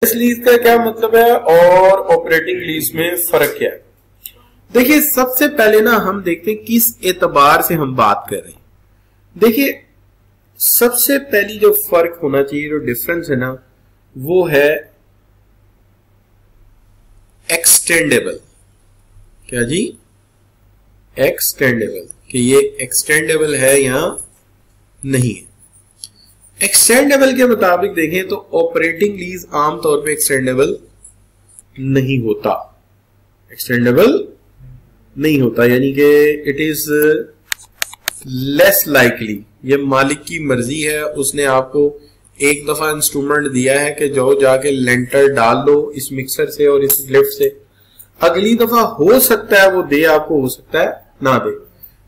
Lease का क्या मतलब है और ऑपरेटिंग लीज में फर्क क्या है? देखिए सबसे पहले ना हम देखते हैं किस एतबार से हम बात कर रहे हैं। देखिए सबसे पहली जो फर्क होना चाहिए, जो डिफरेंस है ना, वो है एक्सटेंडेबल। क्या जी? एक्सटेंडेबल, कि ये एक्सटेंडेबल है या नहीं है। एक्सटेंडेबल के मुताबिक देखें तो ऑपरेटिंग लीज आमतौर पे एक्सटेंडेबल नहीं होता, एक्सटेंडेबल नहीं होता, यानी कि इट इज लेस लाइकली। ये मालिक की मर्जी है, उसने आपको एक दफा इंस्ट्रूमेंट दिया है कि जाओ जाके लेंटर डाल दो इस मिक्सर से और इस लिफ्ट से, अगली दफा हो सकता है वो दे आपको, हो सकता है ना दे।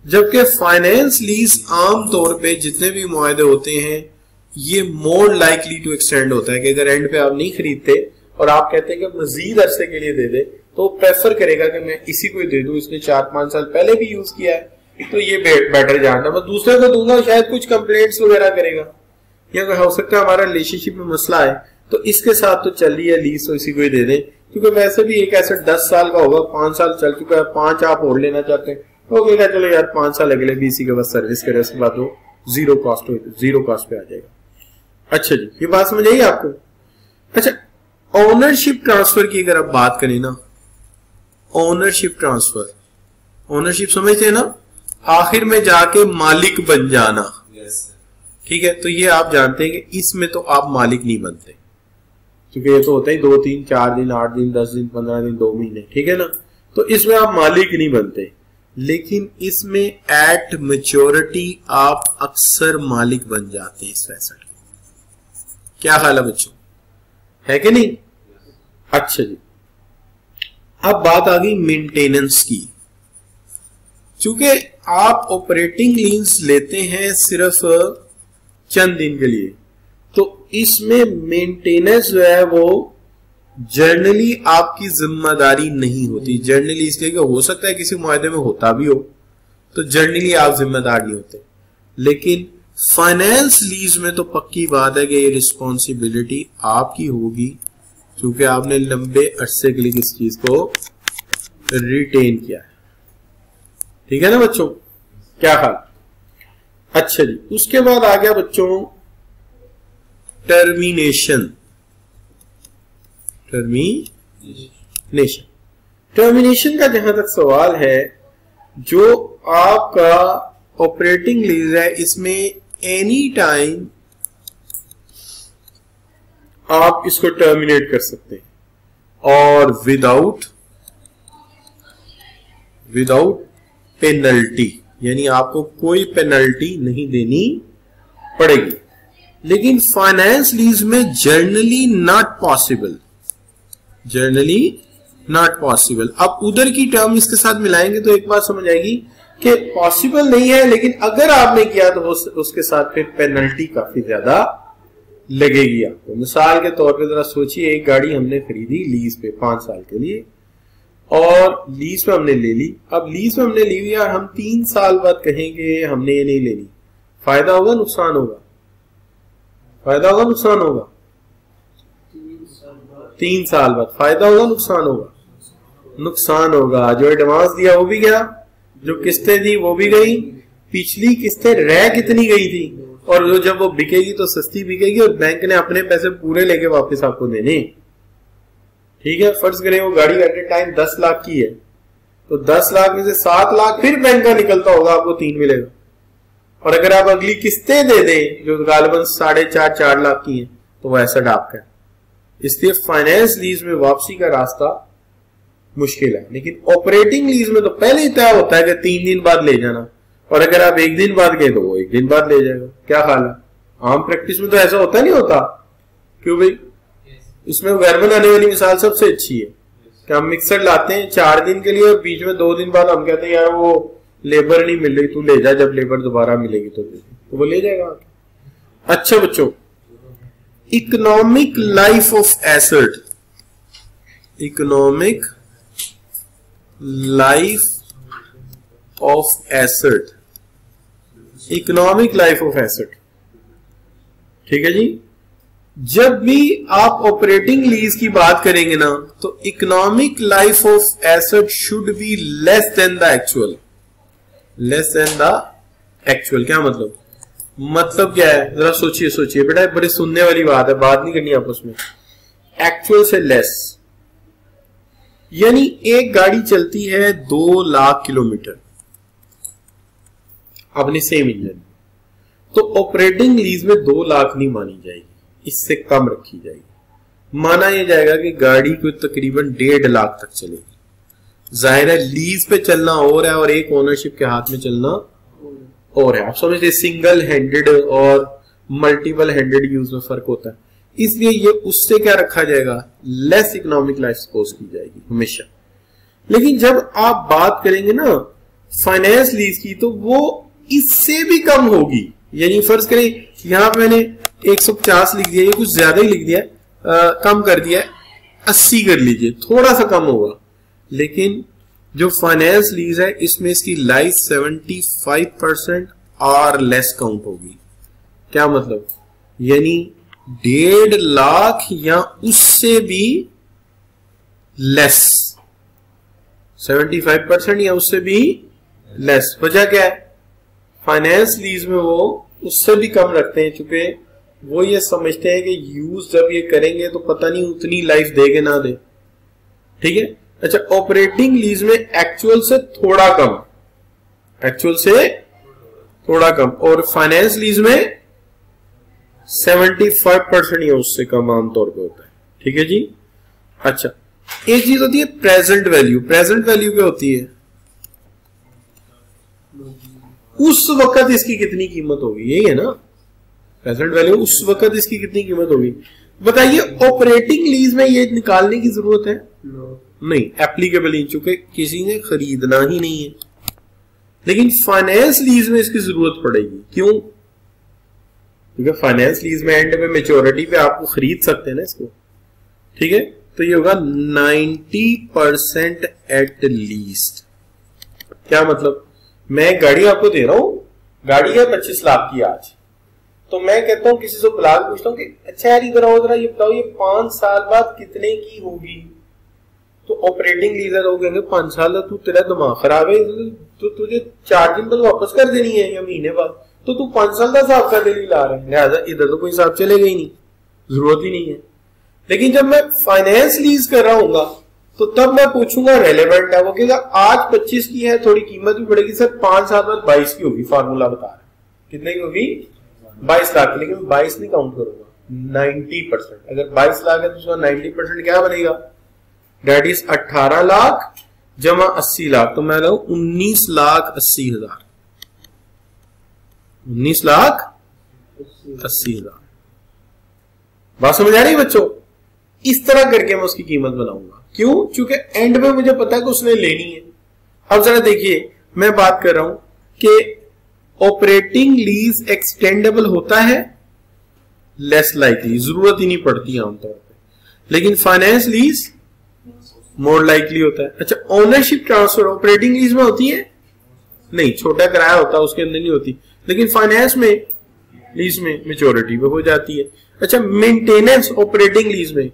जबकि फाइनेंस लीज आमतौर पे जितने भी मुआहदे होते हैं ये मोर लाइकली टू एक्सटेंड होता है कि अगर एंड पे आप नहीं खरीदते और आप कहते हैं कि मजीद अरसे के लिए दे दे, तो प्रेफर करेगा कि मैं इसी को दे दूं, इसने 4-5 साल पहले भी यूज किया है तो ये बेटर जानता, मैं दूसरे को दूंगा शायद कुछ कंप्लेंट्स वगैरह करेगा, या हो सकता है हमारा रिलेशनशिप में मसला है तो इसके साथ तो चल रही है लीज, तो इसी को ही दे दें, क्योंकि वैसे भी एक एसेट 10 साल का होगा, 5 साल चल चुका है, 5 आप और लेना चाहते हैं तो कहेगा चलो यार 5 साल अगले भी इसी के बाद सर्विस करे, उसके बाद वो जीरो कॉस्ट पे आ जाएगा। अच्छा जी, ये बात समझ आई आपको? अच्छा, ओनरशिप ट्रांसफर की अगर आप बात करें ना, ओनरशिप ट्रांसफर, ओनरशिप समझते हैं ना, आखिर में जाके मालिक बन जाना, ठीक है, तो ये आप जानते हैं कि इसमें तो आप मालिक नहीं बनते, क्योंकि ये तो होता है 2, 3, 4 दिन, 8 दिन, 10 दिन, 15 दिन, 2 महीने, ठीक है ना, तो इसमें आप मालिक नहीं बनते। लेकिन इसमें एट मैच्योरिटी आप अक्सर मालिक बन जाते हैं इस एसेट के। क्या ख्याल है बच्चों, है कि नहीं? अच्छा जी, अब बात आ गई मेंटेनेंस की। चूंकि आप ऑपरेटिंग लीज लेते हैं सिर्फ चंद दिन के लिए, तो इसमें मेंटेनेंस जो है वो जर्नली आपकी जिम्मेदारी नहीं होती। जर्नली इसलिए कि हो सकता है किसी मुआहदे में होता भी हो, तो जर्नली आप जिम्मेदार नहीं होते। लेकिन फाइनेंस लीज में तो पक्की बात है कि ये रिस्पॉन्सिबिलिटी आपकी होगी, क्योंकि आपने लंबे अरसे के लिए किस चीज को रिटेन किया है, ठीक है ना बच्चों? क्या ख्याल? अच्छा जी, उसके बाद आ गया बच्चों टर्मिनेशन। टर्मिनेशन का जहां तक सवाल है, जो आपका ऑपरेटिंग लीज है इसमें एनी टाइम आप इसको टर्मिनेट कर सकते हैं और विदाउट पेनल्टी, यानी आपको कोई पेनल्टी नहीं देनी पड़ेगी। लेकिन फाइनेंस लीज में जर्नली नॉट पॉसिबल। अब उधर की टर्म इसके साथ मिलाएंगे तो एक बात समझ आएगी कि पॉसिबल नहीं है, लेकिन अगर आपने किया तो उसके साथ फिर पेनल्टी काफी ज्यादा लगेगी आपको। मिसाल के तौर पे जरा सोचिए, एक गाड़ी हमने खरीदी लीज पे 5 साल के लिए और लीज पे हमने ले ली। अब लीज पे हमने ली हुई यार, हम 3 साल बाद कहेंगे हमने ये नहीं लेनी, फायदा होगा नुकसान होगा? फायदा होगा नुकसान होगा? 3 साल बाद फायदा होगा नुकसान होगा? नुकसान होगा। जो एडवांस दिया वो भी गया, जो किस्तें दी वो भी गई, पिछली किस्तें रह कितनी गई थी, और जो जब वो बिकेगी तो सस्ती बिकेगी और बैंक ने अपने पैसे पूरे लेके वापस आपको देने, ठीक है। फर्ज करें वो गाड़ी एट ए टाइम 10 लाख की है, तो 10 लाख में से 7 लाख फिर बैंक का निकलता होगा, आपको 3 मिलेगा। और अगर आप अगली किस्तें दे दें जो गालिबन 4.5-4 लाख की हैं, तो वो एसेट आपका है। इसलिए फाइनेंस लीज में वापसी का रास्ता मुश्किल है। लेकिन ऑपरेटिंग लीज में तो पहले ही तय होता है कि 3 दिन बाद ले जाना, और अगर आप 1 दिन बाद गए तो वो 1 दिन बाद ले जाएगा। क्या ख्याल है? आम प्रैक्टिस में तो ऐसा होता नहीं होता, क्यों भाई? इसमें घर बनाने वाली मिसाल सबसे अच्छी है कि हम मिक्सर लाते हैं 4 दिन के लिए और बीच में 2 दिन बाद हम कहते हैं यार वो लेबर नहीं मिल रही, तू ले जा, जब लेबर दोबारा मिलेगी तो वो ले जाएगा। अच्छा बच्चों, economic life of asset, economic life of asset, economic life of asset, ठीक है जी। जब भी आप ऑपरेटिंग लीज की बात करेंगे ना, तो economic life of asset should be less than the actual. Less than the actual क्या मतलब? मतलब क्या है, जरा सोचिए सोचिए बेटा, बड़े सुनने वाली बात है, बात नहीं करनी आपस में। एक्चुअल से लेस, यानी एक गाड़ी चलती है 2 लाख किलोमीटर अपने सेम इंजन, तो ऑपरेटिंग लीज में 2 लाख नहीं मानी जाएगी, इससे कम रखी जाएगी। माना यह जाएगा कि गाड़ी को तकरीबन 1.5 लाख तक चलेगी। जाहिर है लीज पे चलना और है और एक ओनरशिप के हाथ में चलना और है। आप समझते, सिंगल हैंडेड और मल्टीपल हैंडेड यूज में फर्क होता है, इसलिए ये उससे क्या रखा जाएगा, लेस इकोनॉमिक लाइफ सपोज की जाएगी हमेशा। लेकिन जब आप बात करेंगे ना फाइनेंस लीज की, तो वो इससे भी कम होगी। यानी फर्ज करें यहां पे मैंने 150 लिख दिया, ये कुछ ज्यादा ही लिख दिया, कम कर दिया, 80 कर लीजिए, थोड़ा सा कम होगा। लेकिन जो फाइनेंस लीज है इसमें इसकी लाइफ 75% और लेस काउंट होगी। क्या मतलब? यानी 1.5 लाख या उससे भी लेस, 75% या उससे भी लेस। वजह क्या है? फाइनेंस लीज में वो उससे भी कम रखते हैं, चूंकि वो ये समझते हैं कि यूज जब ये करेंगे तो पता नहीं उतनी लाइफ देगे ना दे। ठीक है। अच्छा, ऑपरेटिंग लीज में एक्चुअल से थोड़ा कम, एक्चुअल से थोड़ा कम, और फाइनेंस लीज में 75% या उससे कम आमतौर पे होता है। ठीक है जी। अच्छा, एक चीज होती है प्रेजेंट वैल्यू। प्रेजेंट वैल्यू क्या होती है? उस वक्त इसकी कितनी कीमत होगी, यही है ना प्रेजेंट वैल्यू। उस वक्त इसकी कितनी कीमत होगी बताइए। ऑपरेटिंग लीज में ये निकालने की जरूरत है? नहीं, एप्लीकेबल नहीं, चूंकि किसी ने खरीदना ही नहीं है। लेकिन फाइनेंस लीज में इसकी जरूरत पड़ेगी। क्यों? क्योंकि फाइनेंस लीज में एंड में मेच्योरिटी पे आपको खरीद सकते हैं ना इसको। ठीक है, तो ये होगा 90% एट लीस्ट। क्या मतलब? मैं गाड़ी आपको दे रहा हूं, गाड़ी है 25 लाख की आज, तो मैं कहता हूं किसी से बुला के पूछता हूं कि अच्छा यार इधर आओ जरा, ये बताओ ये 5 साल बाद कितने की होगी? तो ऑपरेटिंग लीज है, तो कहेंगे 5 साल, तू तेरा दिमाग खराब है, तो तुझे 4 दिन बाद वापस कर देनी है या महीने बाद, तो तू 5 साल का हिसाब करने लिए ला रहा है, लिहाजा इधर तो कोई हिसाब चलेगा ही नहीं, जरूरत ही नहीं है। लेकिन जब मैं फाइनेंस लीज कर रहा हूंगा तो तब मैं पूछूंगा रेलेवेंट है, वो कहेगा आज 25 की है, थोड़ी कीमत भी बढ़ेगी सर, 5 साल बाद 22 की होगी, फार्मूला बता रहे हैं कितने की होगी, 22 लाख की। लेकिन 22 नहीं काउंट करूंगा, 90%। अगर 22 लाख है तो उसका 90% क्या बनेगा, डेट इज 18 लाख जमा 80 लाख, तो मैं लाऊं 19,80,000, 19,80,000। बात समझ आ रही है बच्चों? इस तरह करके मैं उसकी कीमत बनाऊंगा। क्यों? क्योंकि एंड में मुझे पता है कि उसने लेनी है। अब जरा देखिए, मैं बात कर रहा हूं कि ऑपरेटिंग लीज एक्सटेंडेबल होता है, लेस लाइकली, जरूरत ही नहीं पड़ती आमतौर पे। लेकिन फाइनेंस लीज मोर लाइकली होता है। अच्छा, ओनरशिप ट्रांसफर ऑपरेटिंग लीज में होती है? नहीं, छोटा किराया होता है उसके अंदर नहीं होती। लेकिन फाइनेंस में लीज में मेच्योरिटी पे हो जाती है। अच्छा, मेंटेनेंस ऑपरेटिंग लीज में,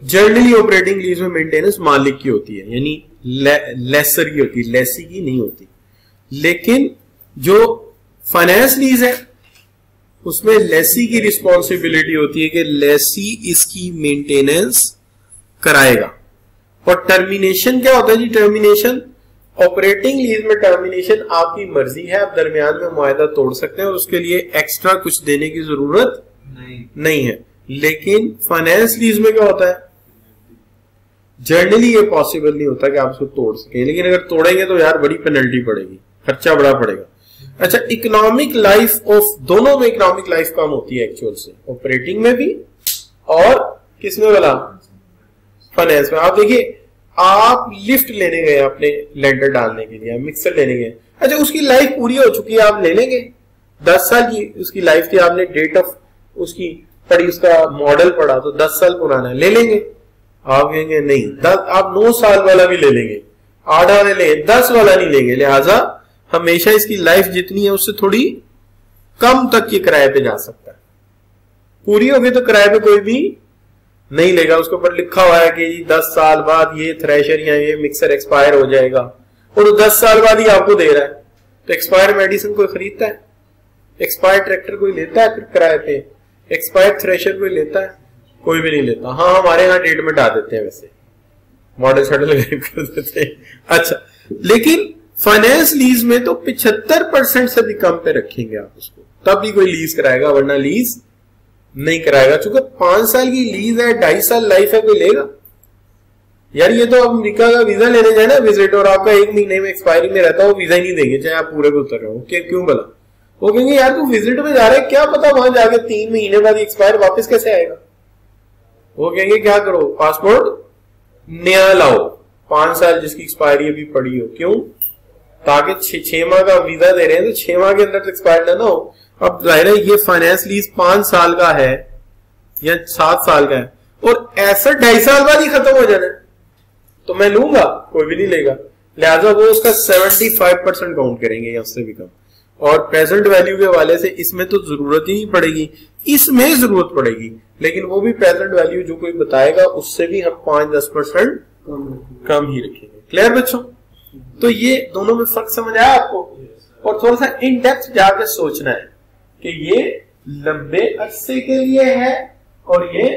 जनरली ऑपरेटिंग लीज में मेंटेनेंस मालिक की होती है, यानी लेसर की होती है, लेसी की नहीं होती। लेकिन जो फाइनेंस लीज है उसमें लेसी की रिस्पॉन्सिबिलिटी होती है कि लेसी इसकी मेंटेनेंस कराएगा। और टर्मिनेशन क्या होता है जी? टर्मिनेशन ऑपरेटिंग लीज में टर्मिनेशन आपकी मर्जी है, आप दरमियान में मुआहदा तोड़ सकते हैं और उसके लिए एक्स्ट्रा कुछ देने की जरूरत नहीं है। लेकिन फाइनेंस लीज में क्या होता है? जनरली ये पॉसिबल नहीं होता कि आप उसको तोड़ सकें, लेकिन अगर तोड़ेंगे तो यार बड़ी पेनल्टी पड़ेगी, खर्चा बड़ा पड़ेगा। अच्छा, इकोनॉमिक लाइफ ऑफ, दोनों में इकोनॉमिक लाइफ कम होती है एक्चुअल से, ऑपरेटिंग में भी और किसमें वाला, फाइनेंस में। आप देखिए, आप लिफ्ट लेने गए अपने लेंटर डालने के लिए, मिक्सर लेने गए, अच्छा उसकी लाइफ पूरी हो चुकी है, आप ले लेंगे, 10 साल की उसकी लाइफ थी, आपने डेट ऑफ उसकी पढ़ी, उसका मॉडल पढ़ा तो 10 साल पुराना है, ले लेंगे? आप कहेंगे नहीं, 10, आप 9 साल वाला भी ले लेंगे, 8 वाले लेंगे, 10 वाला नहीं लेंगे। लिहाजा हमेशा इसकी लाइफ जितनी है उससे थोड़ी कम तक के किराए पे जा सकता है। पूरी होगी तो किराए पे कोई भी नहीं लेगा। उसके ऊपर लिखा हुआ है कि 10 साल बाद ये थ्रेशर या ये मिक्सर एक्सपायर हो जाएगा, और 10 साल बाद ही आपको दे रहा है। तो एक्सपायर मेडिसिन कोई खरीदता है? एक्सपायर ट्रैक्टर कोई लेता है फिर किराए पे? एक्सपायर थ्रेशर कोई लेता है? कोई भी नहीं लेता। हाँ, हमारे यहाँ डेट में डाल देते हैं, वैसे मॉडल शॉडल कर देते हैं। अच्छा, लेकिन फाइनेंस लीज में तो 75% से भी कम पे रखेंगे आप उसको, तब भी कोई लीज कराएगा, वरना लीज नहीं कराएगा। चूंकि 5 साल की लीज है, 2.5 साल लाइफ है, कोई लेगा? यार ये तो अमेरिका का वीजा लेने जाए ना विजिट, और आपका 1 महीने में एक्सपायरी में रहता है, वो वीजा ही नहीं देंगे चाहे आप पूरे पे उतर रहे हो। क्यों भला? वो कहेंगे यार तू विजिट में जा रहा है, क्या पता वहां जाके 3 महीने बाद एक्सपायर वापस कैसे आएगा। वो कहेंगे क्या करो, पासपोर्ट नया लाओ, 5 साल जिसकी एक्सपायरी अभी पड़ी हो। क्यों? ताकि 6 माह का वीजा दे रहे हैं तो 6 माह के अंदर एक्सपायर ना हो। अब जाहिर है ये फाइनेंस लीज 5 साल का है या 7 साल का है, और ऐसा 2.5 साल बाद ही खत्म हो जाना है, तो मैं लूंगा? कोई भी नहीं लेगा। लिहाजा वो उसका 75% काउंट करेंगे या उससे भी कम। और प्रेजेंट वैल्यू के हवाले से इसमें तो जरूरत ही नहीं पड़ेगी, इसमें जरूरत पड़ेगी, लेकिन वो भी प्रेजेंट वैल्यू जो कोई बताएगा उससे भी हम 5-10% कम ही रखेंगे। क्लियर बच्चों? तो ये दोनों में फर्क समझ आया आपको? और थोड़ा सा इन डेप्थ जाकर सोचना है कि ये लंबे अरसे के लिए है और ये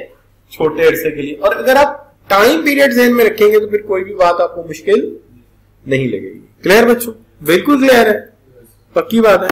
छोटे अरसे के लिए। और अगर आप टाइम पीरियड ध्यान में रखेंगे तो फिर कोई भी बात आपको मुश्किल नहीं लगेगी। क्लियर बच्चों? बिल्कुल क्लियर है, पक्की बात है।